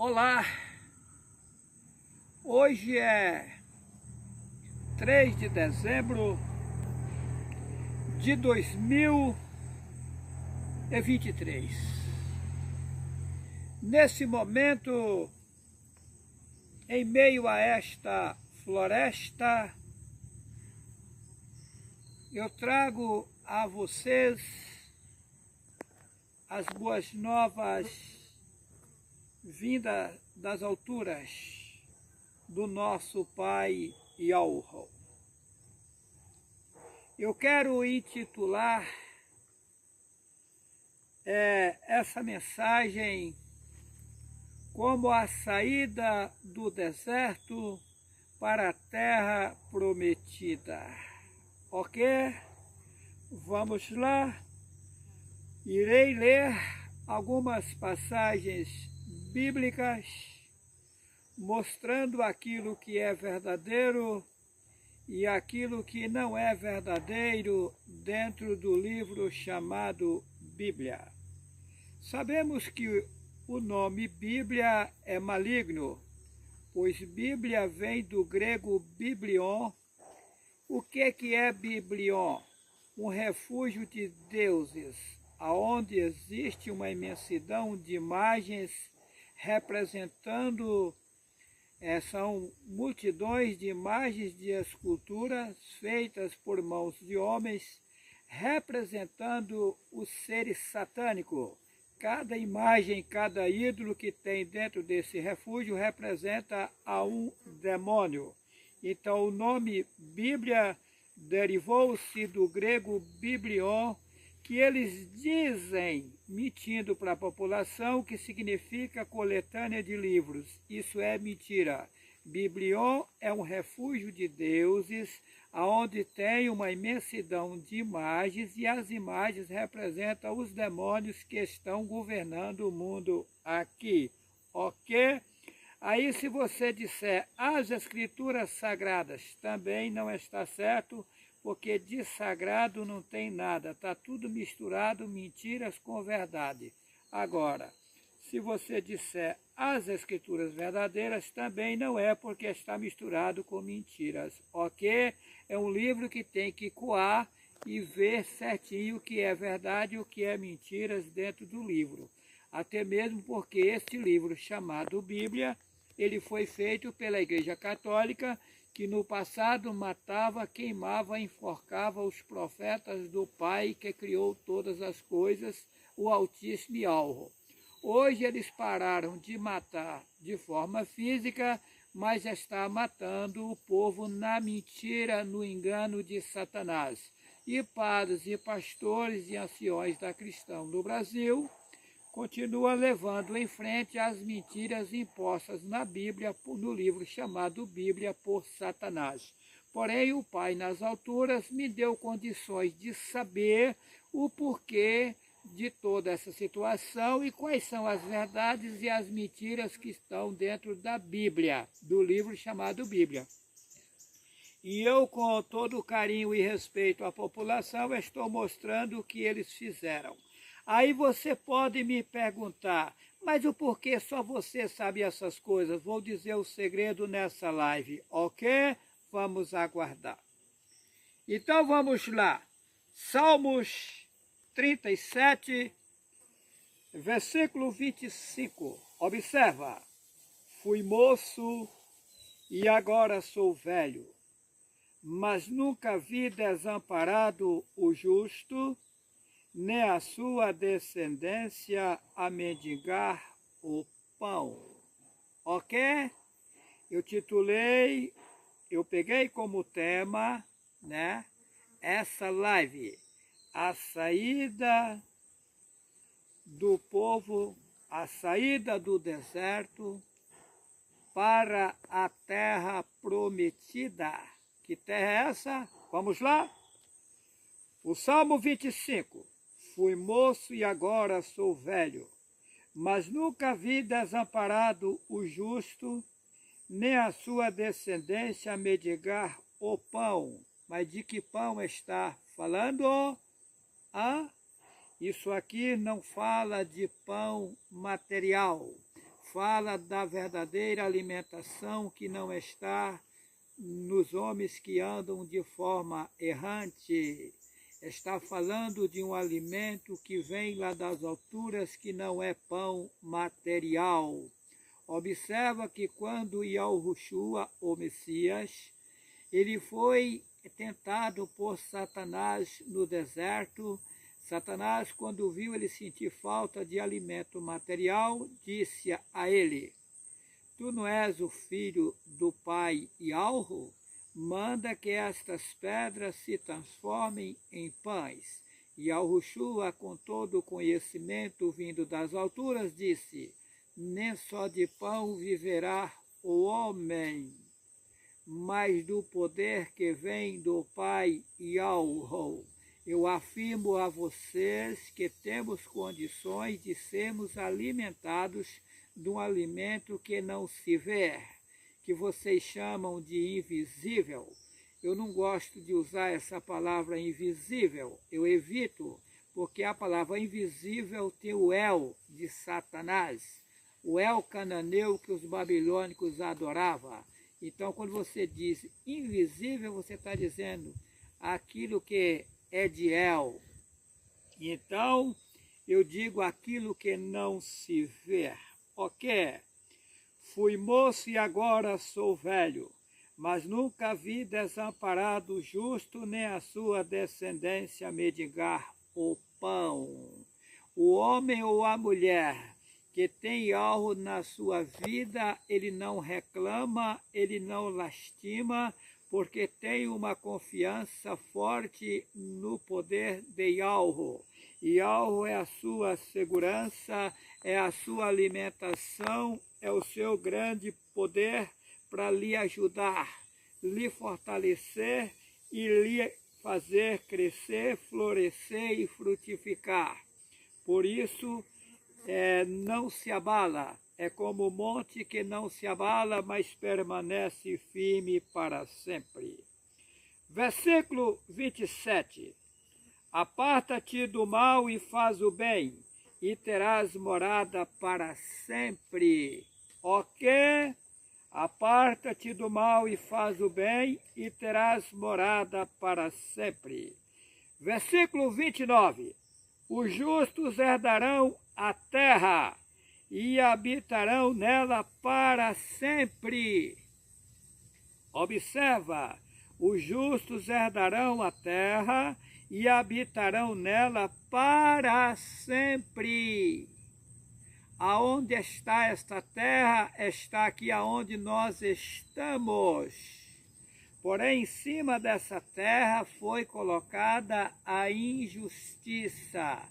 Olá, hoje é 3 de dezembro de 2023. Nesse momento, em meio a esta floresta, eu trago a vocês as boas novas vinda das alturas do nosso Pai Yahweh. Eu quero intitular essa mensagem como a saída do deserto para a terra prometida. Ok? Vamos lá. Irei ler algumas passagens bíblicas mostrando aquilo que é verdadeiro e aquilo que não é verdadeiro dentro do livro chamado Bíblia. Sabemos que o nome Bíblia é maligno, pois Bíblia vem do grego biblion. O que é biblion? Um refúgio de deuses, aonde existe uma imensidão de imagens representando, são multidões de imagens de esculturas feitas por mãos de homens, representando os seres satânicos. Cada imagem, cada ídolo que tem dentro desse refúgio representa a um demônio. Então o nome Bíblia derivou-se do grego biblion, que eles dizem, mentindo para a população, que significa coletânea de livros. Isso é mentira. Biblion é um refúgio de deuses, onde tem uma imensidão de imagens, e as imagens representam os demônios que estão governando o mundo aqui. Ok? Aí se você disser as escrituras sagradas, também não está certo, porque de sagrado não tem nada, está tudo misturado, mentiras com verdade. Agora, se você disser as escrituras verdadeiras, também não é, porque está misturado com mentiras, ok? É um livro que tem que coar e ver certinho o que é verdade e o que é mentiras dentro do livro. Até mesmo porque este livro chamado Bíblia, ele foi feito pela Igreja Católica, que no passado matava, queimava, enforcava os profetas do Pai que criou todas as coisas, o Altíssimo Yahweh. Hoje eles pararam de matar de forma física, mas está matando o povo na mentira, no engano de Satanás. E padres e pastores e anciões da cristã no Brasil continua levando em frente as mentiras impostas na Bíblia, no livro chamado Bíblia, por Satanás. Porém, o Pai nas alturas me deu condições de saber o porquê de toda essa situação e quais são as verdades e as mentiras que estão dentro da Bíblia, do livro chamado Bíblia. E eu, com todo o carinho e respeito à população, estou mostrando o que eles fizeram. Aí você pode me perguntar, mas o porquê só você sabe essas coisas? Vou dizer o segredo nessa live, ok? Vamos aguardar. Então vamos lá. Salmos 37, versículo 25. Observa. Fui moço e agora sou velho, mas nunca vi desamparado o justo, nem a sua descendência a mendigar o pão. Ok? Eu peguei como tema, né, essa live, a saída do povo, a saída do deserto para a terra prometida. Que terra é essa? Vamos lá? O Salmo 25. Fui moço e agora sou velho, mas nunca vi desamparado o justo, nem a sua descendência mendigar o pão. Mas de que pão está falando? Isso aqui não fala de pão material, fala da verdadeira alimentação que não está nos homens que andam de forma errante. Está falando de um alimento que vem lá das alturas, que não é pão material. Observa que quando Yahushua, o Messias, ele foi tentado por Satanás no deserto. Satanás, quando viu ele sentir falta de alimento material, disse a ele: Tu não és o filho do pai Yahweh? Manda que estas pedras se transformem em pães. E Yahushua, com todo o conhecimento vindo das alturas, disse: Nem só de pão viverá o homem, mas do poder que vem do Pai Yahweh. Eu afirmo a vocês que temos condições de sermos alimentados de um alimento que não se vê, que vocês chamam de invisível. Eu não gosto de usar essa palavra invisível, eu evito, porque a palavra invisível tem o El de Satanás, o El cananeu que os babilônicos adoravam. Então, quando você diz invisível, você está dizendo aquilo que é de El. Então, eu digo aquilo que não se vê. Ok? Fui moço e agora sou velho, mas nunca vi desamparado o justo, nem a sua descendência mendigar o pão. O homem ou a mulher que tem algo na sua vida, ele não reclama, ele não lastima, porque tem uma confiança forte no poder de Yahweh. Yahweh é a sua segurança, é a sua alimentação, é o seu grande poder para lhe ajudar, lhe fortalecer e lhe fazer crescer, florescer e frutificar. Por isso, não se abala, é como o monte que não se abala, mas permanece firme para sempre. Versículo 27. Aparta-te do mal e faz o bem, e terás morada para sempre. Ok? Aparta-te do mal e faz o bem, e terás morada para sempre. Versículo 29. Os justos herdarão a terra e habitarão nela para sempre. Observa, os justos herdarão a terra e habitarão nela para sempre. Aonde está esta terra? Está aqui aonde nós estamos. Porém, em cima dessa terra foi colocada a injustiça.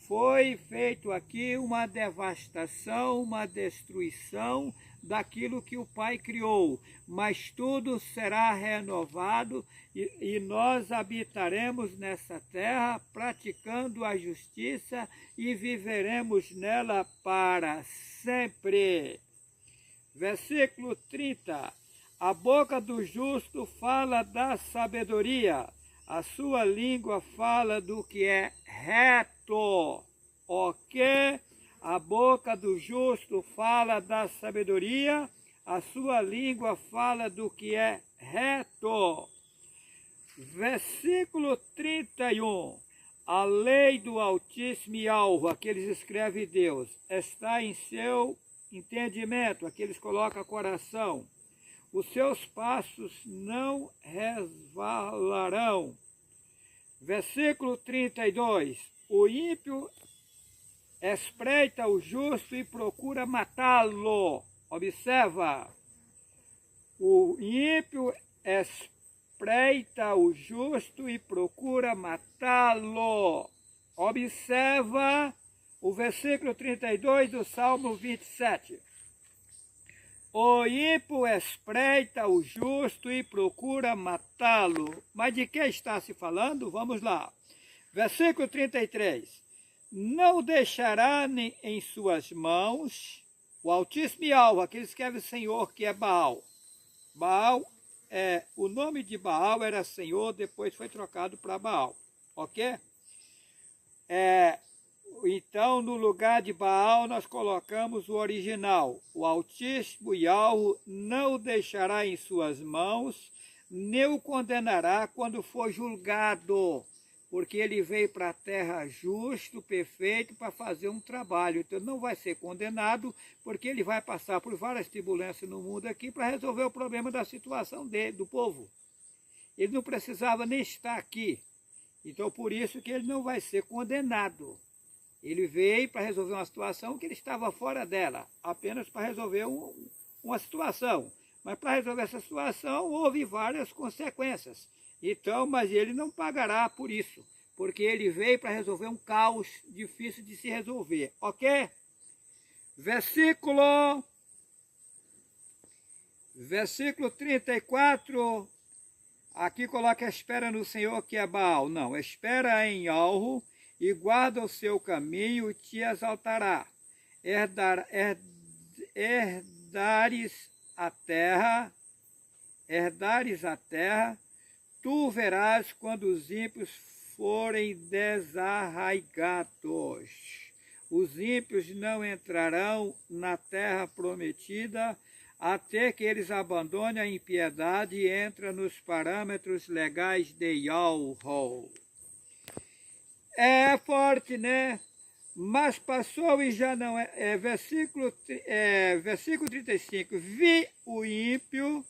Foi feito aqui uma devastação, uma destruição daquilo que o Pai criou. Mas tudo será renovado e nós habitaremos nessa terra praticando a justiça e viveremos nela para sempre. Versículo 30. A boca do justo fala da sabedoria, a sua língua fala do que é reto. Ok? A boca do justo fala da sabedoria, a sua língua fala do que é reto. Versículo 31. A lei do Altíssimo Yahweh, aqui eles escrevem Deus, está em seu entendimento, aqui eles colocam coração. Os seus passos não resvalarão. Versículo 32. O ímpio espreita o justo e procura matá-lo. Observa. O ímpio espreita o justo e procura matá-lo. Observa o versículo 32 do Salmo 27. O ímpio espreita o justo e procura matá-lo. Mas de que está se falando? Vamos lá. Versículo 33. Não deixará em suas mãos o Altíssimo Yahweh, aquele que escreve Senhor, que é Baal. Baal, o nome de Baal era Senhor, depois foi trocado para Baal. Ok? Então, no lugar de Baal, nós colocamos o original. O Altíssimo Yahweh não o deixará em suas mãos, nem o condenará quando for julgado, porque ele veio para a terra justo, perfeito, para fazer um trabalho. Então, não vai ser condenado, porque ele vai passar por várias turbulências no mundo aqui para resolver o problema da situação dele, do povo. Ele não precisava nem estar aqui. Então, por isso que ele não vai ser condenado. Ele veio para resolver uma situação que ele estava fora dela, apenas para resolver uma situação. Mas para resolver essa situação houve várias consequências. Então, mas ele não pagará por isso, porque ele veio para resolver um caos difícil de se resolver, ok? Versículo 34, aqui coloca espera no Senhor que é Baal. Não, espera em Yahweh, e guarda o seu caminho e te exaltará. Herdares a terra, tu verás quando os ímpios forem desarraigados. Os ímpios não entrarão na terra prometida até que eles abandonem a impiedade e entrem nos parâmetros legais de Yahweh. É forte, né? Mas passou e já não é. Versículo 35. Vi o ímpio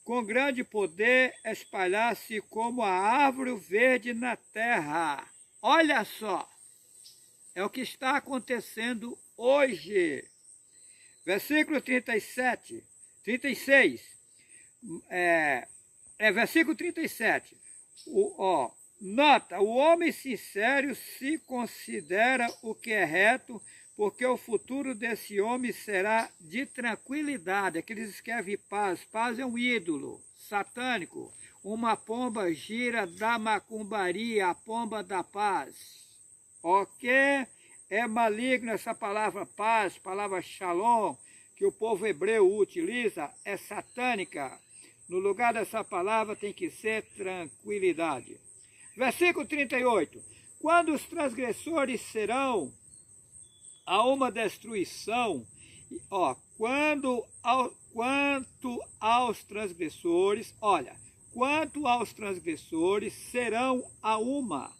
com grande poder espalhar-se como a árvore verde na terra. Olha só, é o que está acontecendo hoje. Versículo 36. Versículo 37. Nota, o homem sincero se considera o que é reto, porque o futuro desse homem será de tranquilidade. Aqui eles escrevem paz. Paz é um ídolo satânico. Uma pomba gira da macumbaria, a pomba da paz. Ok? É maligno essa palavra paz, palavra shalom, que o povo hebreu utiliza, é satânica. No lugar dessa palavra tem que ser tranquilidade. Versículo 38. Quando os transgressores serão a uma destruição, quanto aos transgressores serão a uma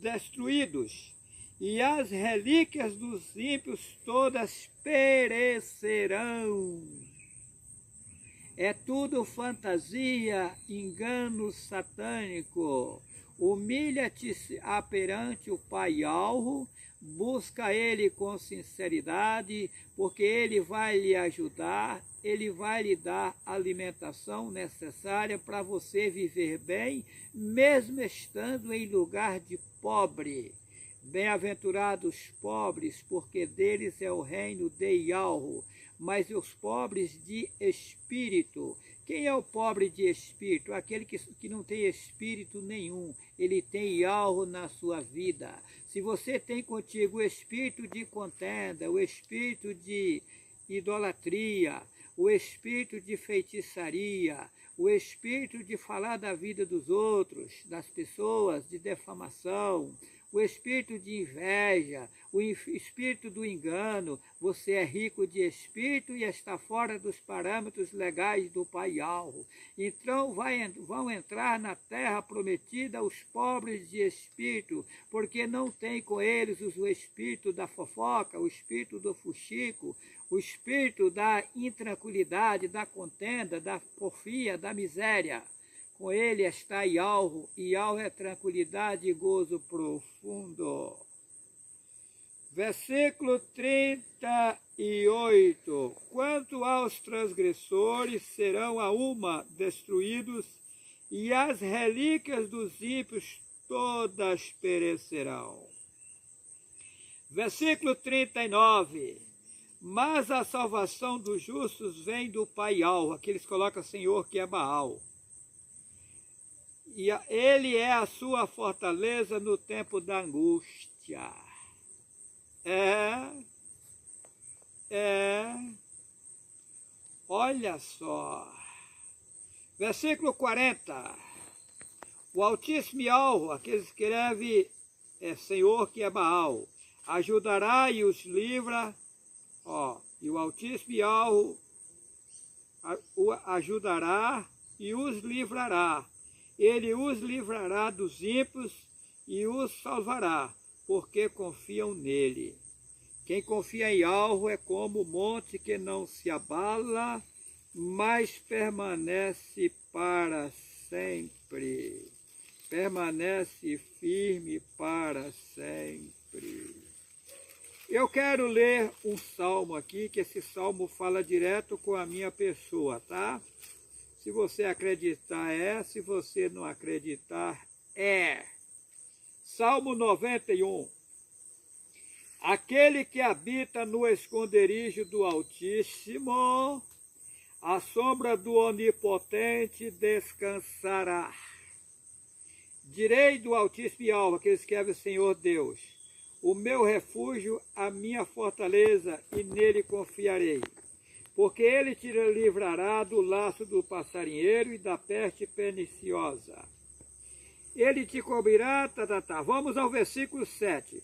destruídos, e as relíquias dos ímpios todas perecerão. É tudo fantasia, engano satânico. Humilha-te perante o Pai Yahweh, busca Ele com sinceridade, porque Ele vai lhe ajudar, Ele vai lhe dar a alimentação necessária para você viver bem, mesmo estando em lugar de pobre. Bem-aventurados os pobres, porque deles é o reino de Yahweh, mas os pobres de espírito. Quem é o pobre de espírito? Aquele que não tem espírito nenhum. Ele tem Yahweh na sua vida. Se você tem contigo o espírito de contenda, o espírito de idolatria, o espírito de feitiçaria, o espírito de falar da vida dos outros, das pessoas, de defamação, o espírito de inveja, o espírito do engano, você é rico de espírito e está fora dos parâmetros legais do Pai Yahweh. Então vão entrar na terra prometida os pobres de espírito, porque não tem com eles o espírito da fofoca, o espírito do fuxico, o espírito da intranquilidade, da contenda, da porfia, da miséria. Com ele está Yahweh, e Yahweh é tranquilidade e gozo profundo. Versículo 38. Quanto aos transgressores, serão a uma destruídos, e as relíquias dos ímpios todas perecerão. Versículo 39. Mas a salvação dos justos vem do Pai Yahweh. Aqui eles colocam Senhor, que é Baal. E ele é a sua fortaleza no tempo da angústia. Olha só. Versículo 40. O Altíssimo Yahweh, aqui escreve Senhor, que é Baal. ajudará e os livra, e o Altíssimo Yahweh o ajudará e os livrará. Ele os livrará dos ímpios e os salvará, porque confiam nele. Quem confia em Yahweh é como o monte que não se abala, mas permanece para sempre. Permanece firme para sempre. Eu quero ler um salmo aqui, que esse salmo fala direto com a minha pessoa, tá? Se você acreditar se você não acreditar Salmo 91. Aquele que habita no esconderijo do Altíssimo, à sombra do Onipotente descansará. Direi do Altíssimo Yahweh, que escreve o Senhor Deus, o meu refúgio, a minha fortaleza, e nele confiarei. Porque ele te livrará do laço do passarinheiro e da peste perniciosa. Ele te cobrirá, Vamos ao versículo 7.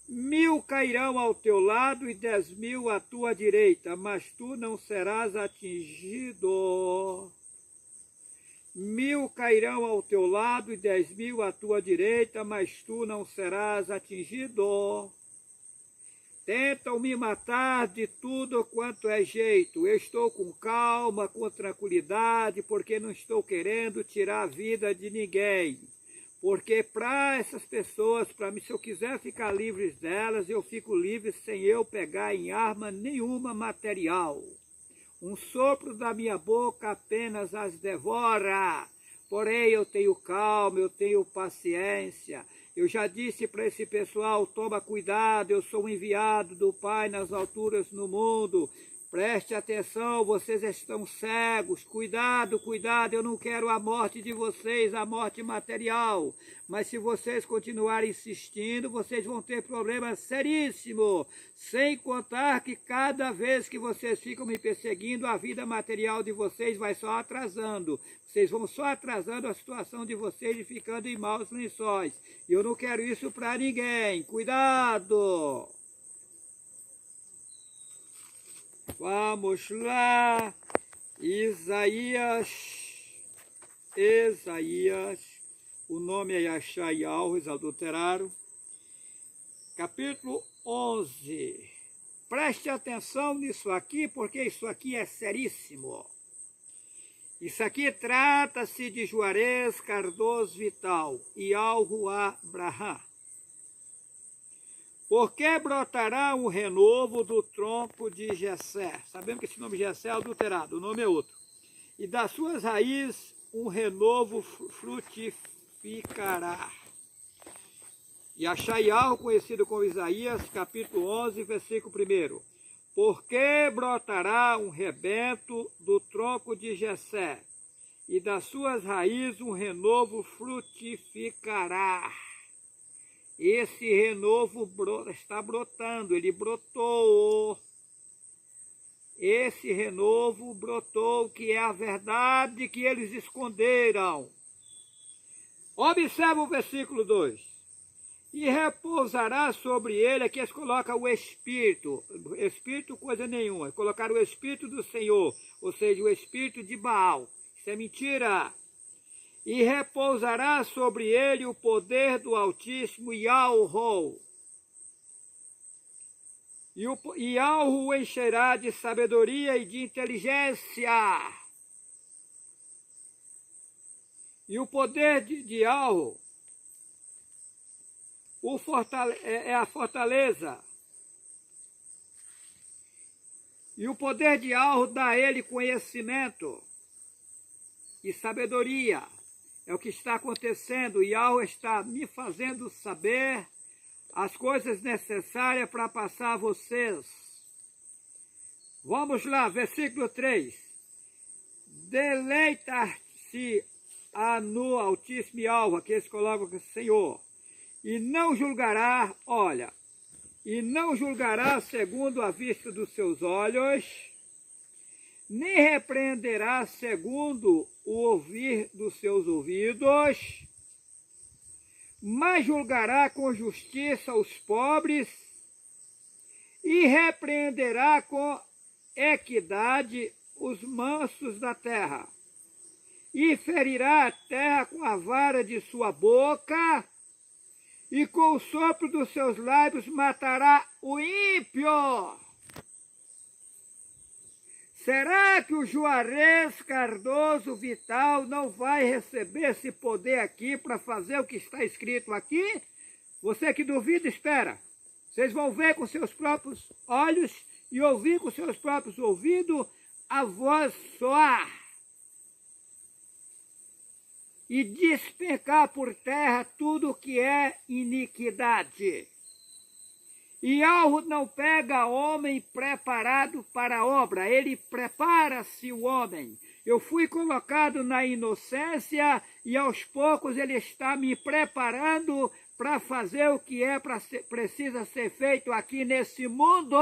1000 cairão ao teu lado e 10.000 à tua direita, mas tu não serás atingido. 1000 cairão ao teu lado e 10.000 à tua direita, mas tu não serás atingido. Tentam me matar de tudo quanto é jeito. Eu estou com calma, com tranquilidade, porque não estou querendo tirar a vida de ninguém. Porque para essas pessoas, para mim, se eu quiser ficar livre delas, eu fico livre sem eu pegar em arma nenhuma material. Um sopro da minha boca apenas as devora. Porém, eu tenho calma, eu tenho paciência. Eu já disse para esse pessoal, toma cuidado, eu sou um enviado do Pai nas alturas no mundo. Preste atenção, vocês estão cegos. Cuidado, cuidado, eu não quero a morte de vocês, a morte material. Mas se vocês continuarem insistindo, vocês vão ter problemas seríssimos. Sem contar que cada vez que vocês ficam me perseguindo, a vida material de vocês vai só atrasando. Vocês vão só atrasando a situação de vocês e ficando em maus lençóis. E eu não quero isso para ninguém. Cuidado! Vamos lá, Isaías, o nome é Yashayahu, eles adulteraram, capítulo 11. Preste atenção nisso aqui, porque isso aqui é seríssimo. Isso aqui trata-se de Juarez Cardoso Vital e Alhu Abraham. Porque brotará um renovo do tronco de Jessé. Sabemos que esse nome Jessé é adulterado, o nome é outro. E das suas raízes um renovo frutificará. E Yashayahu, conhecido como Isaías, capítulo 11, versículo 1. Porque brotará um rebento do tronco de Jessé, e das suas raízes um renovo frutificará. Esse renovo está brotando, ele brotou. Esse renovo brotou, que é a verdade que eles esconderam. Observa o versículo 2. E repousará sobre ele, aqui eles colocam o Espírito. Espírito coisa nenhuma, colocaram o Espírito do Senhor, ou seja, o Espírito de Baal. Isso é mentira. E repousará sobre ele o poder do Altíssimo Yahweh. E Yahweh o encherá de sabedoria e de inteligência. E o poder de Yahweh é a fortaleza. E o poder de Yahweh dá a ele conhecimento e sabedoria. É o que está acontecendo. Yahweh está me fazendo saber as coisas necessárias para passar a vocês. Vamos lá, versículo 3. Deleitar-se no Altíssimo Yahweh, que eles colocam com o Senhor, e não julgará, e não julgará segundo a vista dos seus olhos, nem repreenderá segundo o ouvir dos seus ouvidos, mas julgará com justiça os pobres e repreenderá com equidade os mansos da terra, e ferirá a terra com a vara de sua boca, e com o sopro dos seus lábios matará o ímpio. Será que o Juarez Cardoso Vital não vai receber esse poder aqui para fazer o que está escrito aqui? Você que duvida, espera. Vocês vão ver com seus próprios olhos e ouvir com seus próprios ouvidos a voz soar e despencar por terra tudo que é iniquidade. E algo não pega homem preparado para a obra, ele prepara-se o homem. Eu fui colocado na inocência e aos poucos ele está me preparando para fazer o que precisa ser feito aqui nesse mundo.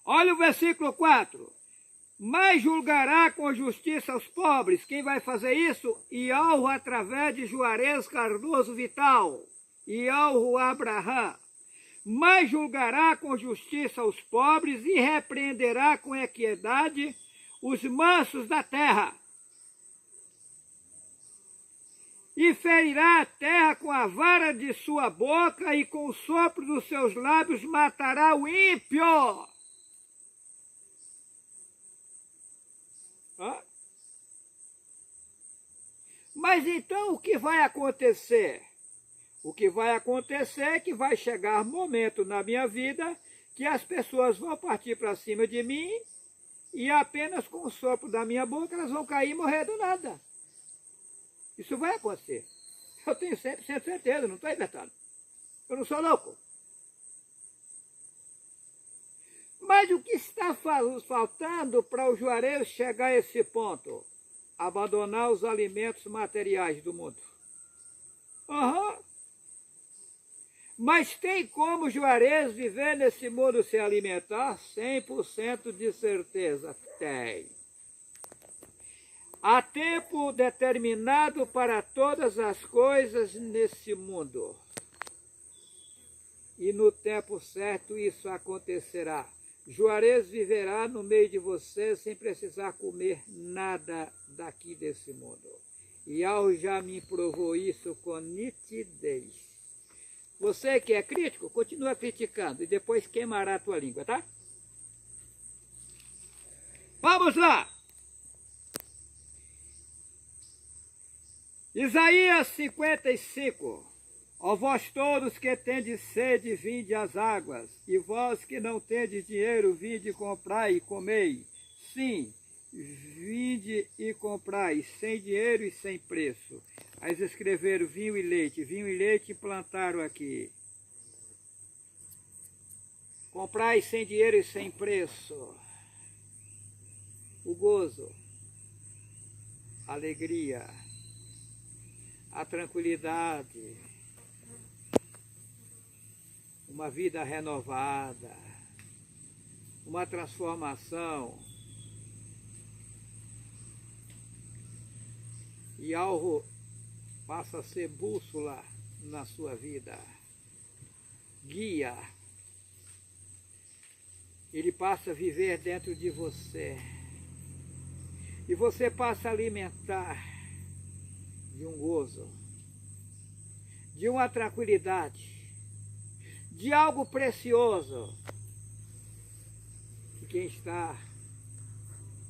Olha o versículo 4. Mas julgará com justiça os pobres. Quem vai fazer isso? Ialro através de Juarez Cardoso Vital. Ialro Abraham. Mas julgará com justiça os pobres e repreenderá com equidade os mansos da terra. E ferirá a terra com a vara de sua boca e com o sopro dos seus lábios matará o ímpio. Mas então o que vai acontecer? O que vai acontecer é que vai chegar momento na minha vida que as pessoas vão partir para cima de mim e apenas com o sopro da minha boca elas vão cair e morrer do nada. Isso vai acontecer. Eu tenho 100% certeza, não estou inventando. Eu não sou louco. Mas o que está faltando para o Juarez chegar a esse ponto? Abandonar os alimentos materiais do mundo. Mas tem como o Juarez viver nesse mundo sem alimentar? 100% de certeza. Tem. Há tempo determinado para todas as coisas nesse mundo. E no tempo certo isso acontecerá. Juarez viverá no meio de vocês sem precisar comer nada daqui desse mundo. E Al já me provou isso com nitidez. Você que é crítico, continua criticando e depois queimará a tua língua, tá? Vamos lá! Isaías 55. Ó vós todos que tendes sede, vinde às águas, e vós que não tendes dinheiro, vinde comprai e comei. Sim, vinde e comprai, sem dinheiro e sem preço. Aí eles escreveram vinho e leite plantaram aqui. Comprai sem dinheiro e sem preço. O gozo, a alegria, a tranquilidade, uma vida renovada, uma transformação. E algo passa a ser bússola na sua vida, guia. Ele passa a viver dentro de você. E você passa a alimentar de um gozo, de uma tranquilidade, de algo precioso, que quem está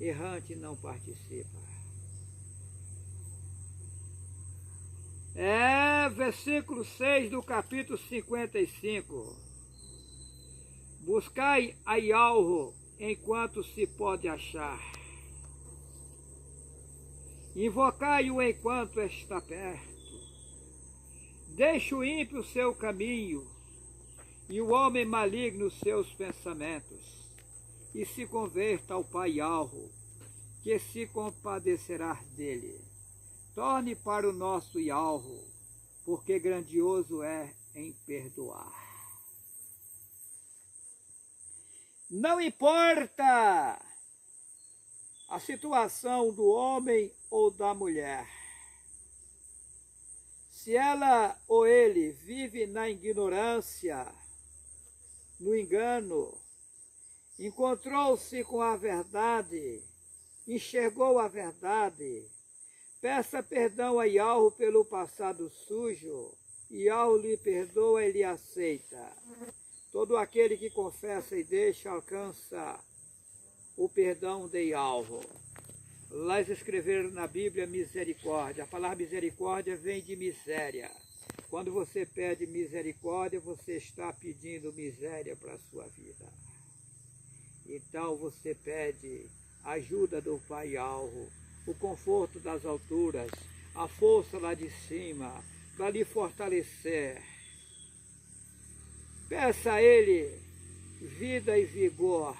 errante não participa. Versículo 6 do capítulo 55. Buscai a Ialro enquanto se pode achar. Invocai-o enquanto está perto. Deixe o ímpio o seu caminho e o homem maligno seus pensamentos, e se converta ao Pai Ialro, que se compadecerá dele. Torne para o nosso Ialro, porque grandioso é em perdoar. Não importa a situação do homem ou da mulher, se ela ou ele vive na ignorância, no engano, encontrou-se com a verdade, enxergou a verdade. Peça perdão a Yahweh pelo passado sujo, e Yahweh lhe perdoa e lhe aceita. Todo aquele que confessa e deixa alcança o perdão de Yahweh. Lá eles escreveram na Bíblia misericórdia. A palavra misericórdia vem de miséria. Quando você pede misericórdia, você está pedindo miséria para a sua vida. Então você pede ajuda do Pai Yahweh, o conforto das alturas, a força lá de cima, para lhe fortalecer. Peça a Ele vida e vigor.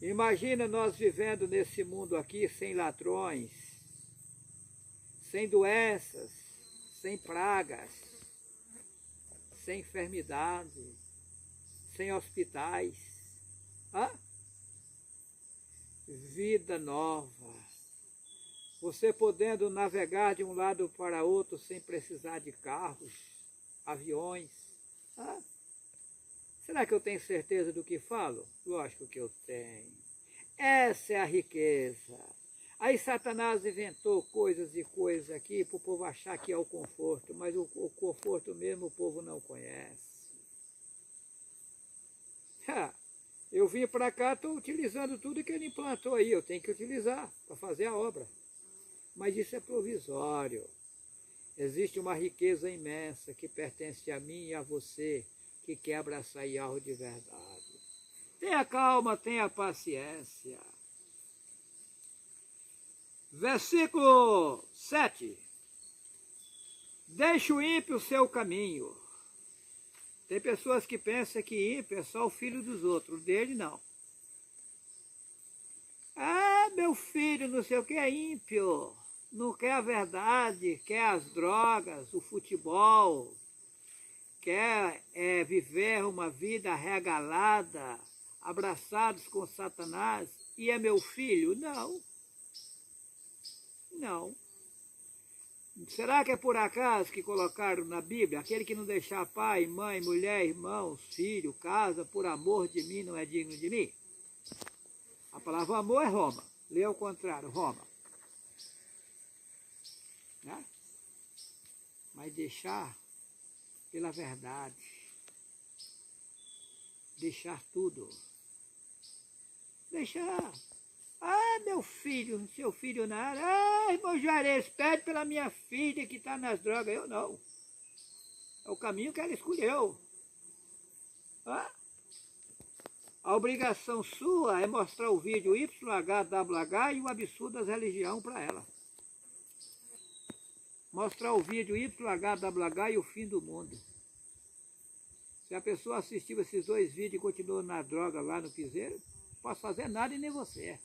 Imagina nós vivendo nesse mundo aqui sem ladrões, sem doenças, sem pragas, sem enfermidade, sem hospitais. Vida nova. Você podendo navegar de um lado para outro sem precisar de carros, aviões. Será que eu tenho certeza do que falo? Lógico que eu tenho. Essa é a riqueza. Aí Satanás inventou coisas e coisas aqui para o povo achar que é o conforto, mas o conforto mesmo o povo não conhece. Eu vim para cá, estou utilizando tudo que ele implantou aí, eu tenho que utilizar para fazer a obra. Mas isso é provisório. Existe uma riqueza imensa que pertence a mim e a você, que quer abraçar Yahweh de verdade. Tenha calma, tenha paciência. Versículo 7. Deixe o ímpio o seu caminho. Tem pessoas que pensam que ímpio é só o filho dos outros, dele não. Meu filho, não sei o que é ímpio. Não quer a verdade, quer as drogas, o futebol, quer viver uma vida regalada, abraçados com Satanás, e é meu filho? Não. Não. Será que é por acaso que colocaram na Bíblia, aquele que não deixar pai, mãe, mulher, irmãos, filho, casa, por amor de mim, não é digno de mim? A palavra amor é Roma. Lê ao contrário, Roma. Né? Mas deixar pela verdade. Deixar tudo. Deixar. Meu filho, seu filho nada. Irmão Juarez, pede pela minha filha que está nas drogas. Eu não. É o caminho que ela escolheu. A obrigação sua é mostrar o vídeo YHWH e o absurdo das religiões para ela. Mostrar o vídeo YHWH e o fim do mundo. Se a pessoa assistiu esses dois vídeos e continuou na droga lá no piseiro, não posso fazer nada e nem você.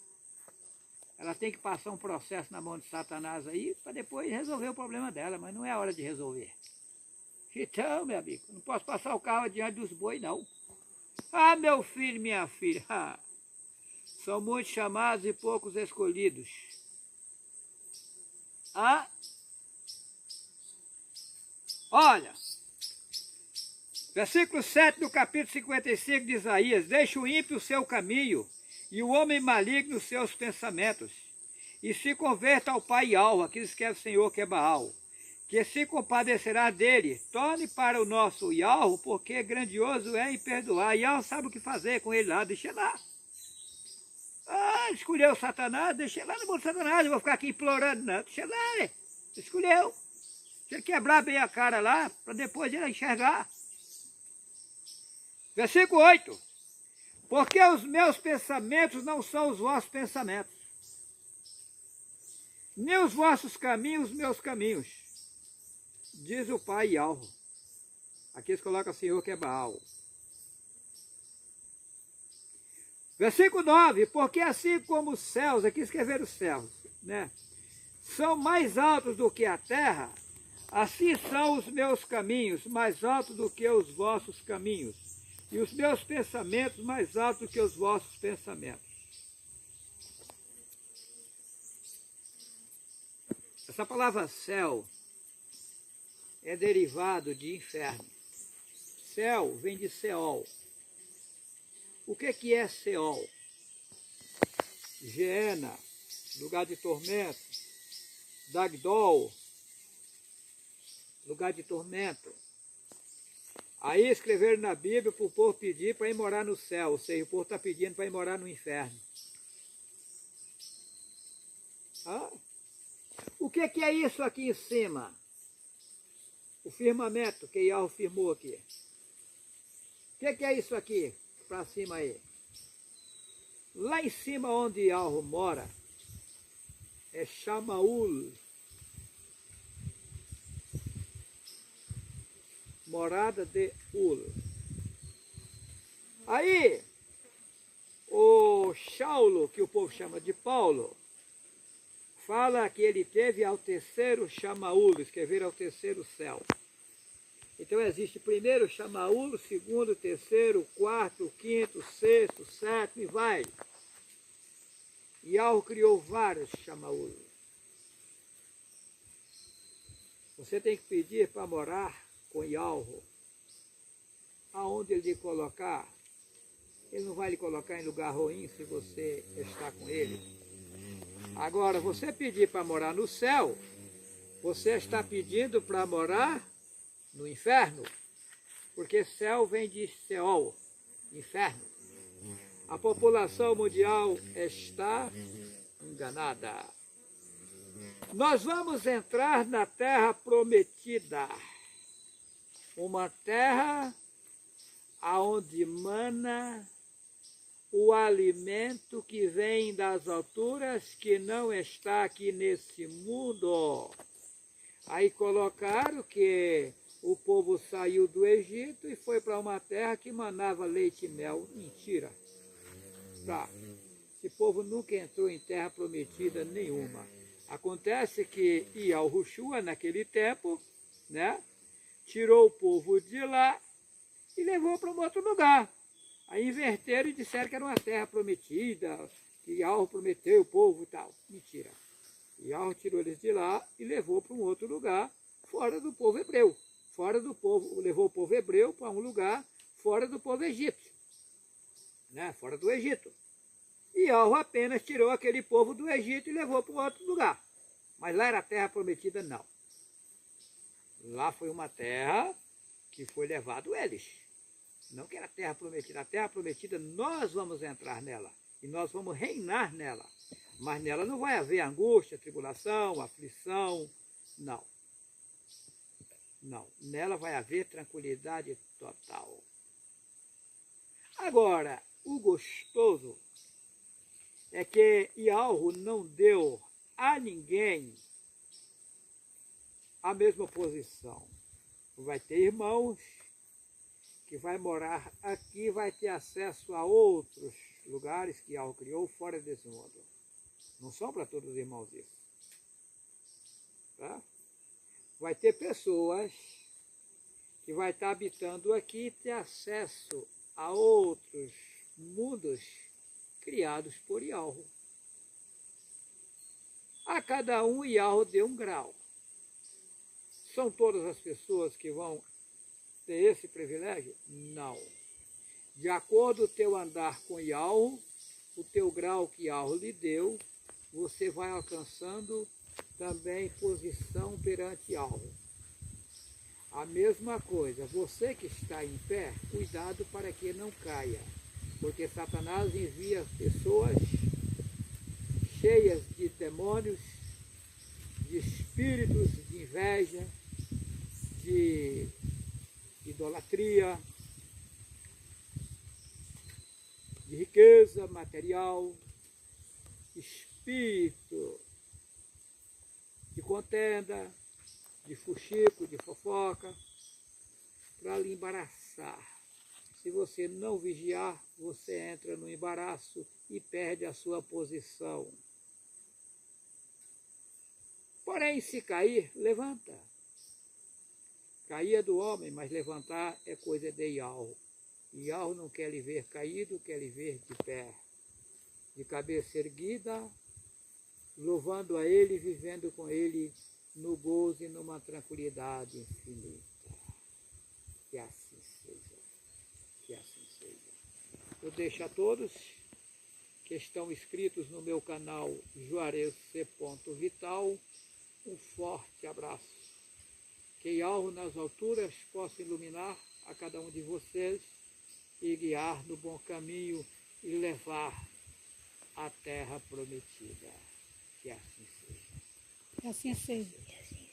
Ela tem que passar um processo na mão de Satanás aí para depois resolver o problema dela, mas não é hora de resolver. Então, meu amigo, não posso passar o carro adiante dos bois, não. Meu filho, minha filha, são muitos chamados e poucos escolhidos. Olha, versículo 7 do capítulo 55 de Isaías: deixa o ímpio o seu caminho e o homem maligno os seus pensamentos, e se converta ao Pai Yahweh, que que é o Senhor, que é Baal, que se compadecerá dele. Torne para o nosso Yahweh, porque grandioso é em perdoar. Yahweh sabe o que fazer com ele lá, deixa lá. Escolheu Satanás, deixa lá no mundo de Satanás, eu vou ficar aqui implorando, não. Deixa lá, escolheu. Deixa ele quebrar bem a cara lá, para depois ele enxergar. Versículo 8. Porque os meus pensamentos não são os vossos pensamentos, nem os vossos caminhos, os meus caminhos, diz o Pai Yahweh. Aqui eles colocam o Senhor, que é Baal. Versículo 9. Porque assim como os céus, aqui escreveram os céus, né, são mais altos do que a terra, assim são os meus caminhos mais altos do que os vossos caminhos, e os meus pensamentos mais altos do que os vossos pensamentos. Essa palavra céu é derivado de inferno. céu vem de Seol. O que é Seol? Geena, lugar de tormento. Dagdol, lugar de tormento. Aí escreveram na Bíblia para o povo pedir para ir morar no céu, ou seja, o povo está pedindo para ir morar no inferno. Ah? O que é isso aqui em cima? O firmamento que Yahweh firmou aqui. O que é isso aqui para cima aí? Lá em cima onde Yahweh mora, é Shamaul. Morada de Ul. Aí, o Saulo, que o povo chama de Paulo, fala que ele teve ao terceiro Shamaul, escreveram ao terceiro céu. Então existe primeiro Shamaul, segundo, terceiro, quarto, quinto, sexto, sétimo e vai. Yahweh criou vários Shamaul. Você tem que pedir para morar com Yahweh. Aonde ele lhe colocar, ele não vai lhe colocar em lugar ruim se você está com ele. Agora, você pedir para morar no céu, você está pedindo para morar no inferno, porque céu vem de Seol, inferno. A população mundial está enganada. Nós vamos entrar na terra prometida, uma terra aonde mana o alimento que vem das alturas, que não está aqui nesse mundo. Aí colocaram que o povo saiu do Egito e foi para uma terra que manava leite e mel. Mentira. Tá. Esse povo nunca entrou em terra prometida nenhuma. Acontece que Yahushua, naquele tempo, né, tirou o povo de lá e levou para um outro lugar. Aí inverteram e disseram que era uma terra prometida, que Yahweh prometeu o povo e tal. Mentira. Yahweh tirou eles de lá e levou para um outro lugar, fora do povo hebreu. Fora do povo, levou o povo hebreu para um lugar fora do povo egípcio, né? Fora do Egito. E Yahweh apenas tirou aquele povo do Egito e levou para um outro lugar. Mas lá era a terra prometida, não. Lá foi uma terra que foi levado eles. Não que era a terra prometida. A terra prometida, nós vamos entrar nela. E nós vamos reinar nela. Mas nela não vai haver angústia, tribulação, aflição. Não. Não. Nela vai haver tranquilidade total. Agora, o gostoso é que Yahweh não deu a ninguém a mesma posição. Vai ter irmãos que vai morar aqui, vai ter acesso a outros lugares que Yahweh criou fora desse mundo. Não são para todos os irmãos isso. Tá? Vai ter pessoas que vai estar habitando aqui e ter acesso a outros mundos criados por Yahweh. A cada um, Yahweh deu um grau. São todas as pessoas que vão ter esse privilégio? Não. De acordo com o teu andar com Yahweh, o teu grau que Yahweh lhe deu, você vai alcançando também posição perante Yahweh. A mesma coisa, você que está em pé, cuidado para que não caia, porque Satanás envia pessoas cheias de demônios, de espíritos de inveja, de idolatria, de riqueza material, espírito de contenda, de fuxico, de fofoca, para lhe embaraçar. Se você não vigiar, você entra no embaraço e perde a sua posição. Porém, se cair, levanta. Cair é do homem, mas levantar é coisa de Yahweh. Yahweh não quer lhe ver caído, quer lhe ver de pé, de cabeça erguida, louvando a Ele, vivendo com Ele no gozo e numa tranquilidade infinita. Que assim seja. Eu deixo a todos que estão inscritos no meu canal Juarez C. Vital um forte abraço. Que algo nas alturas possa iluminar a cada um de vocês e guiar no bom caminho e levar à terra prometida. Que assim seja. Que assim seja.